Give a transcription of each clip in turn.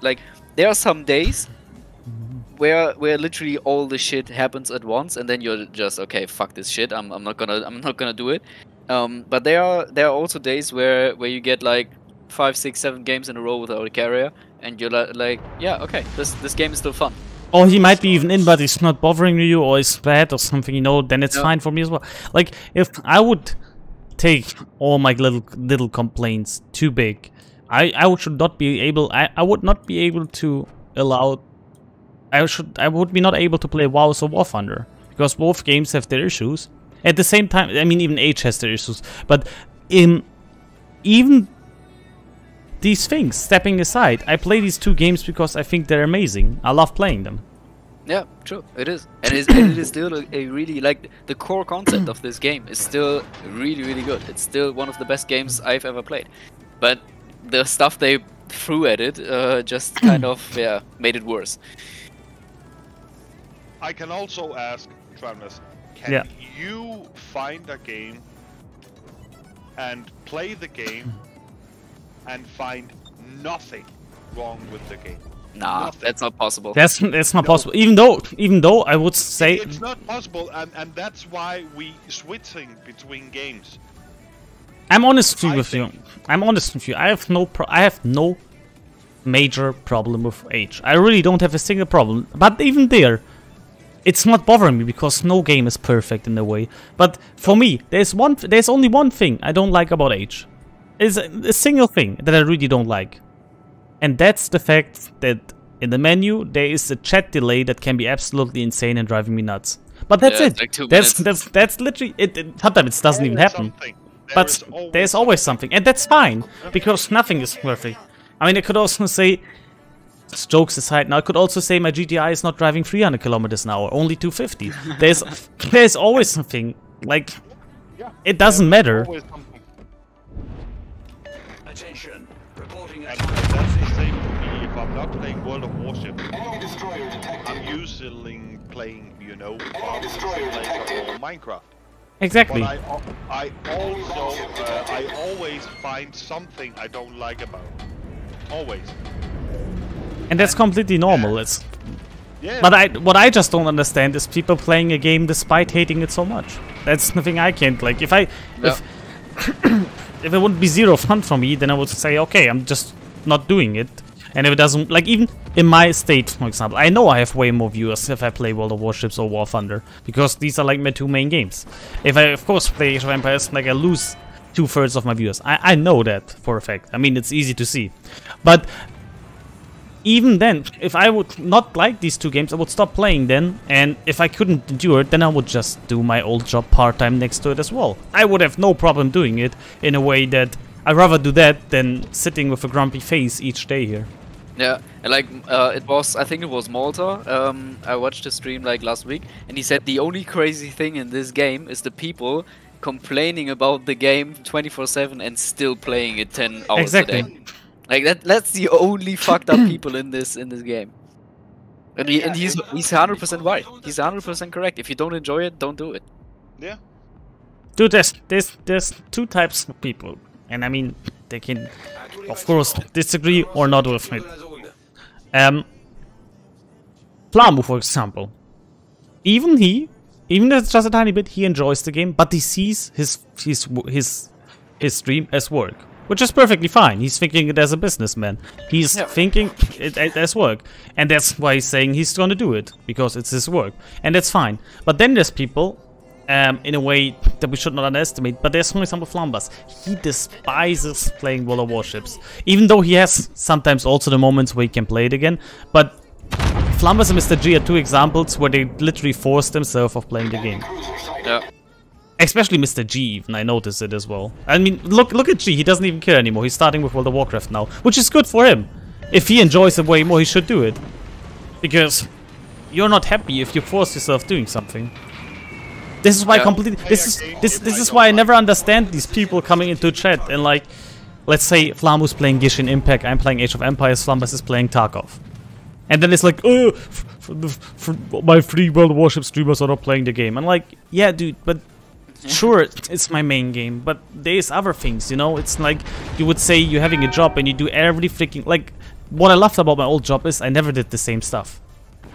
Like, there are some days where literally all the shit happens at once, and then you're just, okay, fuck this shit. I'm not gonna do it. But there are also days where you get like 5, 6, 7 games in a row without a carrier, and you're like, yeah, okay, this game is still fun. Or he might be even in, but he's not bothering you, or is bad or something, you know, then it's fine for me as well. Like, if I would take all my little complaints too big, I would not be able to allow... I would be not able to play WoW or War Thunder, because both games have their issues. At the same time, I mean, even Age has their issues, but even these things, stepping aside, I play these two games because I think they're amazing. I love playing them. Yeah, true, it is. And it is still a really, like, the core concept of this game is still really, really good. It's still one of the best games I've ever played. But the stuff they threw at it just kind of, made it worse. I can also ask, Travis, can you find a game and play the game and find nothing wrong with the game? Nah, nothing. That's not possible. That's not possible. Even though I would say it's not possible, and that's why we switching between games. I'm honest with you. I'm honest with you. I have no major problem with Age. I really don't have a single problem. But even there, it's not bothering me because no game is perfect in a way. But for me, there's only one thing I don't like about Age. It's a single thing that I really don't like. And that's the fact that in the menu there is a chat delay that can be absolutely insane and driving me nuts. But that's it. Like 2 that's minutes. that's literally it. Sometimes it doesn't even happen. But there's always something, and that's fine because nothing is perfect. I mean, I could also say, jokes aside, now I could also say my GTI is not driving 300 kilometers an hour, only 250. There's always something. Like, it doesn't matter. Attention. Reporting And that's the same for me. If I'm not playing World of Warships, I'm usually playing, you know, Farming Simulator or Minecraft. Exactly. But I also I always find something I don't like about it. Always. And that's completely normal. It's Yeah. But what I just don't understand is people playing a game despite hating it so much. That's the thing I can't like. If it wouldn't be zero fun for me, then I would say, okay, I'm just not doing it. And if it doesn't, like, even in my state, for example, I know I have way more viewers if I play World of Warships or War Thunder, because these are like my two main games. If I, of course, play Age of Empires, like, I lose 2/3 of my viewers. I know that for a fact. I mean, it's easy to see. But even then, if I would not like these two games, I would stop playing then, and if I couldn't endure it, then I would just do my old job part-time next to it as well. I would have no problem doing it in a way that I'd rather do that than sitting with a grumpy face each day here. Yeah, and like, I think it was Malta, I watched a stream like last week, and he said the only crazy thing in this game is the people complaining about the game 24/7 and still playing it 10 hours a day. Like, that's the only fucked up people in this game. And he's 100% right. He's 100% correct. If you don't enjoy it, don't do it. Yeah. Dude, there's two types of people. And I mean, they can, of course, disagree or not with it. Flamu, for example. Even if it's just a tiny bit, he enjoys the game, but he sees his stream as work. Which is perfectly fine. He's thinking it as a businessman. He's thinking it as work. And that's why he's saying he's gonna do it. Because it's his work. And that's fine. But then there's people, in a way that we should not underestimate. But there's, for example, Flambus. He despises playing World of Warships. Even though he has sometimes also the moments where he can play it again. But Flambus and Mr. G are two examples where they literally force themselves of playing the game. Yeah. Especially Mr. G, even, I noticed it as well. I mean, look at G, he doesn't even care anymore. He's starting with World of Warcraft now, which is good for him. If he enjoys it way more, he should do it. Because you're not happy if you force yourself doing something. This is why this is why I never understand these people coming into chat and, like, let's say Flamu's playing Genshin Impact, I'm playing Age of Empires, Flambus is playing Tarkov. And then it's like, oh, my 3 World of Warship streamers are not playing the game. I'm like, yeah, dude, but sure, it's my main game, but there's other things, you know? It's like, you would say you're having a job and you do every freaking, like, what I loved about my old job is I never did the same stuff.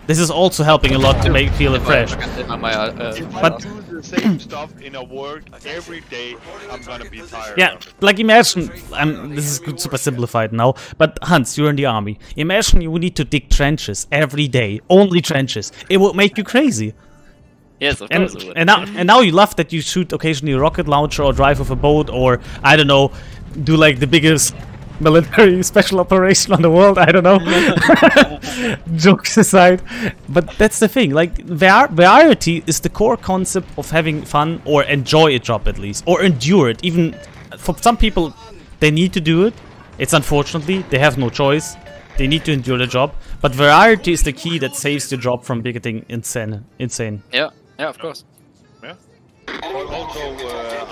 This is also helping a lot to make feel fresh. If I do the same stuff in a work every day, I'm gonna be tired. Yeah, of it. like imagine, this is super simplified now, but Hans, you're in the army. Imagine you would need to dig trenches every day, only trenches. It would make you crazy. Yes, of course it would. And now you love that you shoot occasionally a rocket launcher or drive with a boat or, I don't know, do like the biggest military special operation on the world, I don't know. Jokes aside. But that's the thing, like, variety is the core concept of having fun or enjoy a job at least. Or endure it. Even for some people, they need to do it. It's unfortunately, they have no choice. They need to endure the job. But variety is the key that saves the job from getting insane. Yeah, of course. Yeah. Also,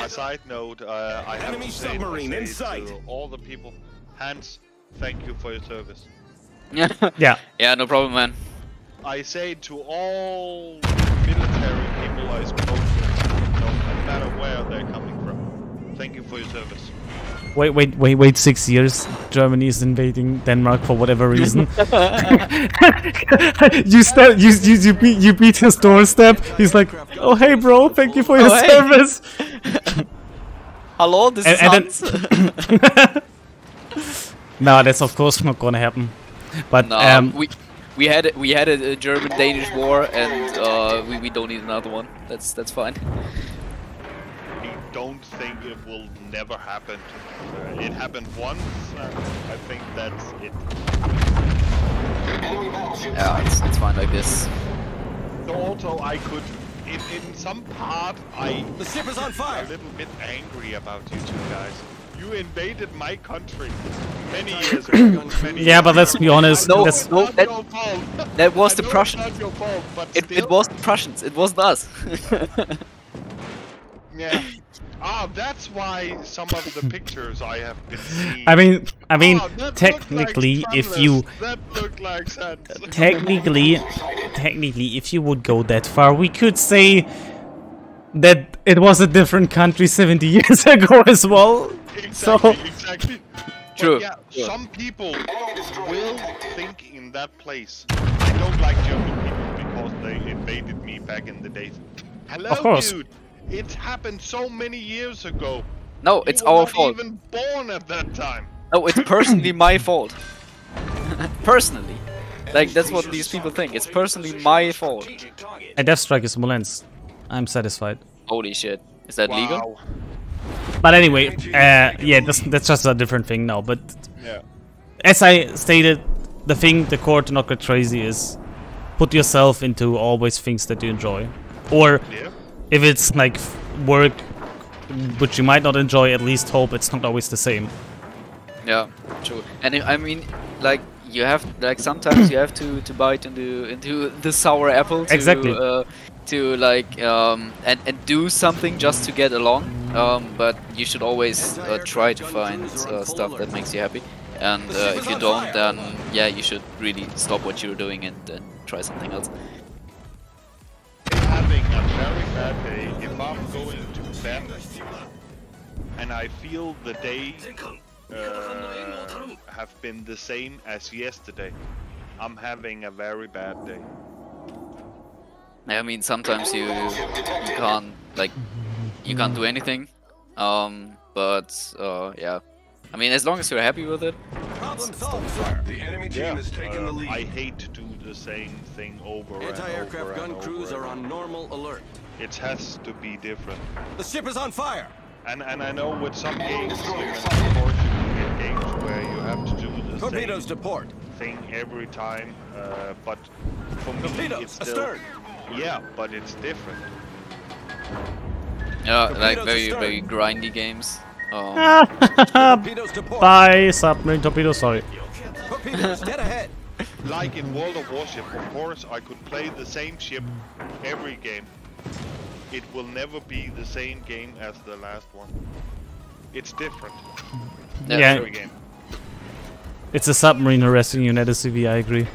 a side note, I have Enemy to say, submarine in sight. to all the people, Hans, thank you for your service. Yeah. Yeah, no problem, man. I say to all military people I spoke with, no matter where they're coming from, thank you for your service. Wait 6 years. Germany is invading Denmark for whatever reason. you beat his doorstep. He's like, oh hey bro, thank you for your hey. service. Hello, this is Hans. No, that's of course not gonna happen. But No, we had a German-Danish war, and we don't need another one. That's fine. We don't think it will never happen. It happened once, and I think that's it. Yeah, it's fine like this. So also I could, in some part, The ship is on fire. a little bit angry about you two guys. You invaded my country many years ago. yeah, but let's be honest. No, that's, It's not that- your fault. That was I the know Prussians. It's not your fault, but It still, was the Prussians. It wasn't us. yeah. That's why some of the pictures I have been seeing. I mean, that looked technically, like if you that looked like sense. technically, if you would go that far, we could say that it was a different country 70 years ago as well. Exactly. True, But yeah, true. some people will think in that place. I don't like German people because they invaded me back in the days. Hello, Of course. dude. It happened so many years ago. No, it's You were our not fault. even born at that time. No, it's personally my fault. Personally. Like, that's what these people think. It's personally my fault. A death strike is Smolensk. I'm satisfied. Holy shit. Is that legal? Wow. But anyway, yeah, that's just a different thing now. But Yeah. as I stated, the core to not get crazy is put yourself into always things that you enjoy. Or Yeah. if it's like work which you might not enjoy, at least hope it's not always the same. Yeah, true. And I mean, like, you have, like, sometimes you have to bite into the sour apple to, Exactly. To like and do something just to get along. But you should always try to find stuff that makes you happy. And if you don't, then yeah, you should really stop what you're doing and try something else. Having a very bad day, if I'm going to bed and I feel the day have been the same as yesterday, I'm having a very bad day. I mean, sometimes you can't do anything. But yeah, I mean, as long as you're happy with it. Problem solved, sir. The enemy team has taken the I lead. hate to do the same thing over and over Anti-aircraft gun and crews over. are on normal alert. It has to be different. The ship is on fire. And I know with some games, of course, you can get games where you have to do the Torpedoes to same port. thing every time. But for me, Torpedoes it's still astern. yeah, but it's different. Yeah, like Torpedoes very astern. grindy games. Torpedoes to port. Bye, submarine torpedo, sorry. Torpedoes dead ahead. Like in World of Warship, of course, I could play the same ship every game. It will never be the same game as the last one. It's different Yeah. every game. It's a submarine harassing you, not a CV, I agree.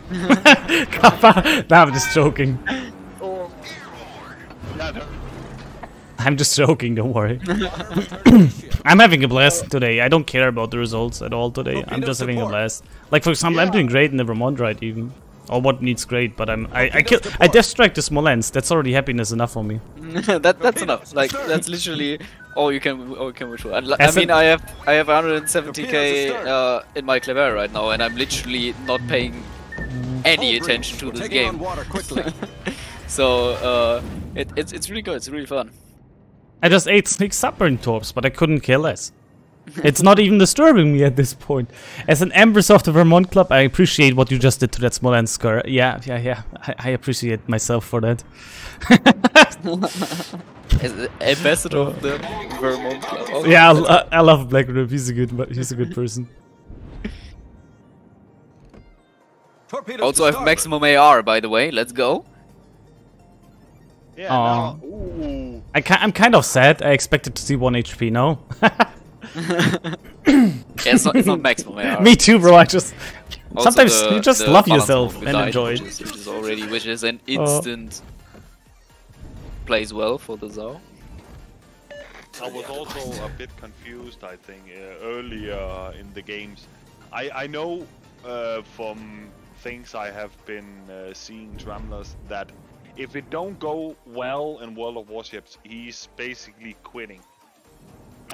Kappa. No, I'm just joking. Yeah, no, I'm just joking, don't worry. I'm having a blast today. I don't care about the results at all today. I'm just having a blast. Like, for example, I'm doing great in the Vermont ride even. Or what needs great, but I distract the Smolensk. That's already happiness enough for me. That's enough. Like, that's literally all you can wish for. I mean, I have 170k in my Clever right now, and I'm literally not paying any attention to this game. So it's really good. It's really fun. I just ate 6 submarine torps, but I couldn't care less. It's not even disturbing me at this point. As an ember of the Vermont Club, I appreciate what you just did to that Smolensk. Yeah. I appreciate myself for that. As an ambassador of the Vermont Club. Okay. Yeah, I love Black Rip. He's a good person. Also, I have maximum AR, by the way. Let's go. Yeah. Now, ooh. I'm kind of sad. I expected to see 1 HP now. Yeah, it's not maximum AR. Me too, bro. Sometimes you just the love balance yourself mode and died, enjoy it. which is an instant plays well for the Zao. I was also a bit confused, I think, earlier in the games. I know from things I have been seeing Tramlers that if it don't go well in World of Warships, he's basically quitting.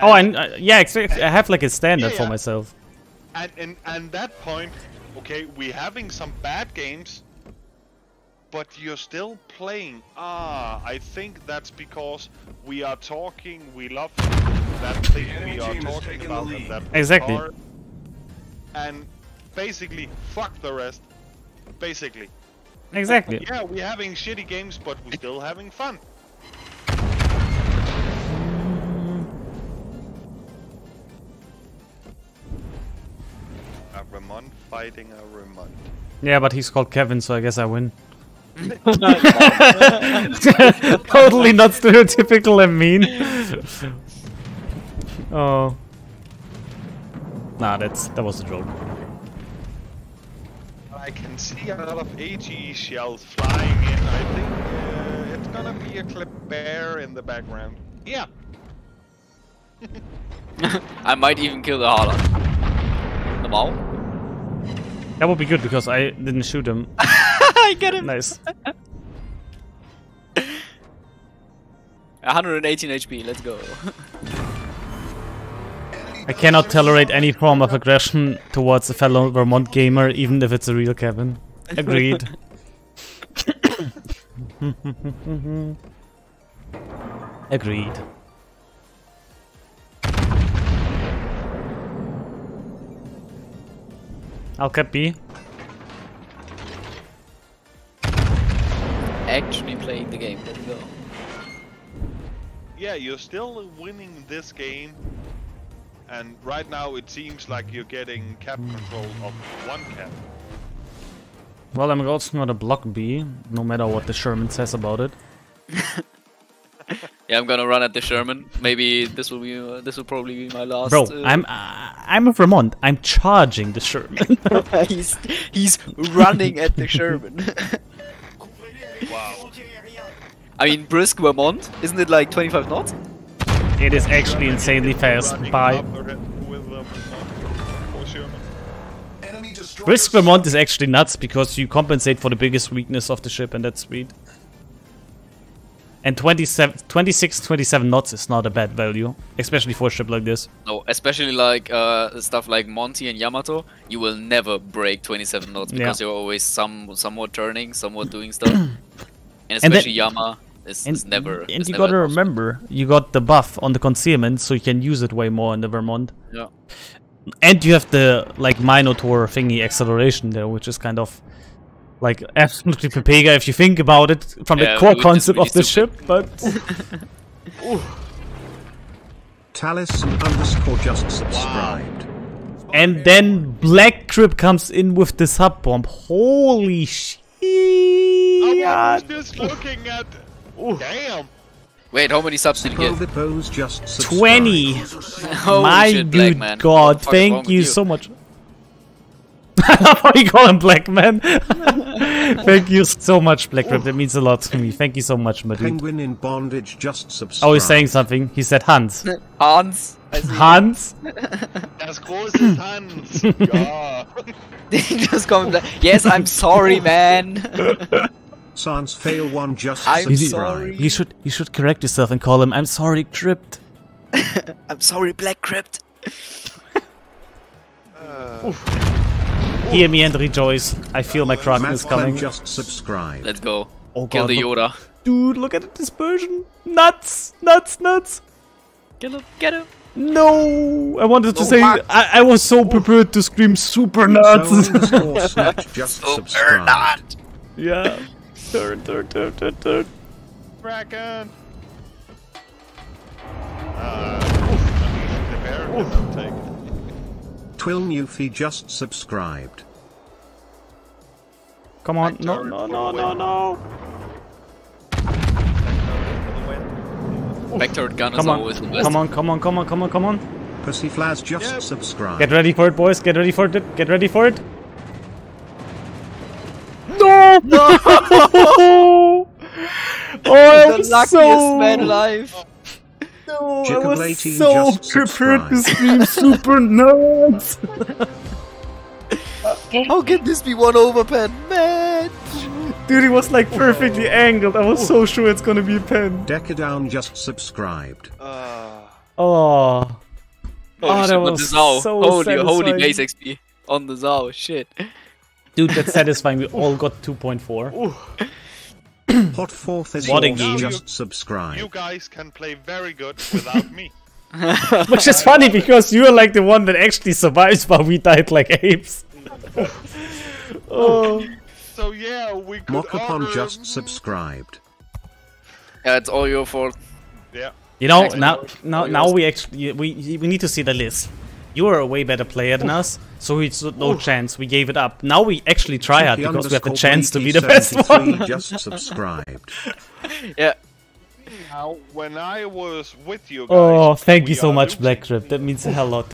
And, yeah, I have like a standard for myself. And that point, okay, we're having some bad games, but you're still playing. I think that's because we are talking, we love that thing we are talking about, and that exactly. Car, and basically, fuck the rest. Basically. Exactly. Yeah, we're having shitty games, but we're still having fun. A Vermont fighting a Vermont. Yeah, but he's called Kevin, so I guess I win. Totally not stereotypical and mean. Oh. Nah, that was a joke. I can see a lot of AGE shells flying in. I think it's gonna be a clip bear in the background. Yeah. I might even kill the Harlan. The Mao? That would be good because I didn't shoot him. I get him. Nice. 118 HP. Let's go. I cannot tolerate any form of aggression towards a fellow Vermont gamer, even if it's a real Kevin. Agreed. Agreed. I'll cap B. Actually playing the game. Let's go. Yeah, you're still winning this game. And right now it seems like you're getting cap control of 1 cap. Well, I'm also gonna block B, no matter what the Sherman says about it. Yeah, I'm gonna run at the Sherman. Maybe this will probably be my last. Bro, I'm a Vermont. I'm charging the Sherman. he's running at the Sherman. Wow. I mean, brisk Vermont, isn't it like 25 knots? It is actually insanely fast. Bye. Brisk Vermont is actually nuts because you compensate for the biggest weakness of the ship, and that's speed. And 26-27 knots is not a bad value, especially for a ship like this. No, especially like stuff like Monty and Yamato, you will never break 27 knots because you're always somewhat turning, somewhat doing stuff. And especially Yama is never. And you gotta remember, you got the buff on the concealment, so you can use it way more in the Vermont. Yeah. And you have the like Minotaur thingy acceleration there, which is kind of like absolutely Pepega if you think about it from the core concept of the ship, but Talis_ just subscribed. And then Black Crib comes in with the sub bomb. Holy shit! I was just looking at. Damn. Wait, how many subs did you get? 20. Holy My shit, good man. God, thank you so much. I love how you call him Black Man. Thank you so much, Black Rip. That means a lot to me. Thank you so much, my dude. Penguin in bondage just subscribed. Oh, he's saying something. He said Hans. Hans. I see. Hans? Das große Hans. Ja. Just come back. Yes, I'm sorry, man. Sans fail one just I'm subscribed. sorry. You should correct yourself and call him I'm sorry, Crypt. I'm sorry, Black Crypt. Hear me and rejoice. I feel my Kraken is coming. just subscribed. Let's go. Oh Kill god, the look- Yoda. Dude, look at the dispersion. Nuts, nuts, nuts. Kill him. Get him. No, I wanted to No, say Max. I was so prepared to scream super nuts. Snatch just subscribed. Yeah. Third. Kraken. The bear cannot take it. Twill Newfie just subscribed. Come on, no. Vectored gun is Come always the best. on. Pussyflaz just subscribed. Get ready for it, boys. Get ready for it. Get ready for it. No! Oh, I The was luckiest so... man alive. No, I Jacob was 18 so just prepared to subscribed. scream super nuts. How can this be one over pen, man? Dude, it was like perfectly angled. I was so sure it's gonna be a pen. Deckerdown just subscribed. Oh. Oh, that shit, was with the Zao. so Holy satisfying. base XP on the Zao. Shit. Dude, that's satisfying. We all got 2.4. Hot Fourth is What a yours game. just subscribed. You guys can play very good without me. Which is funny because you're like the one that actually survives, but we died like apes. Oh. So yeah, we could Mockupon order... just subscribed. Yeah, it's all your fault. Yeah. You know, Thanks, now we actually we need to see the list. You are a way better player than us, so it's no chance. We gave it up. Now we actually try hard because we have a chance to be the best one. Just subscribed. Yeah. Now, when I was with you guys... Oh, thank we you so are much, losing. Black Crypt. That means a hell lot.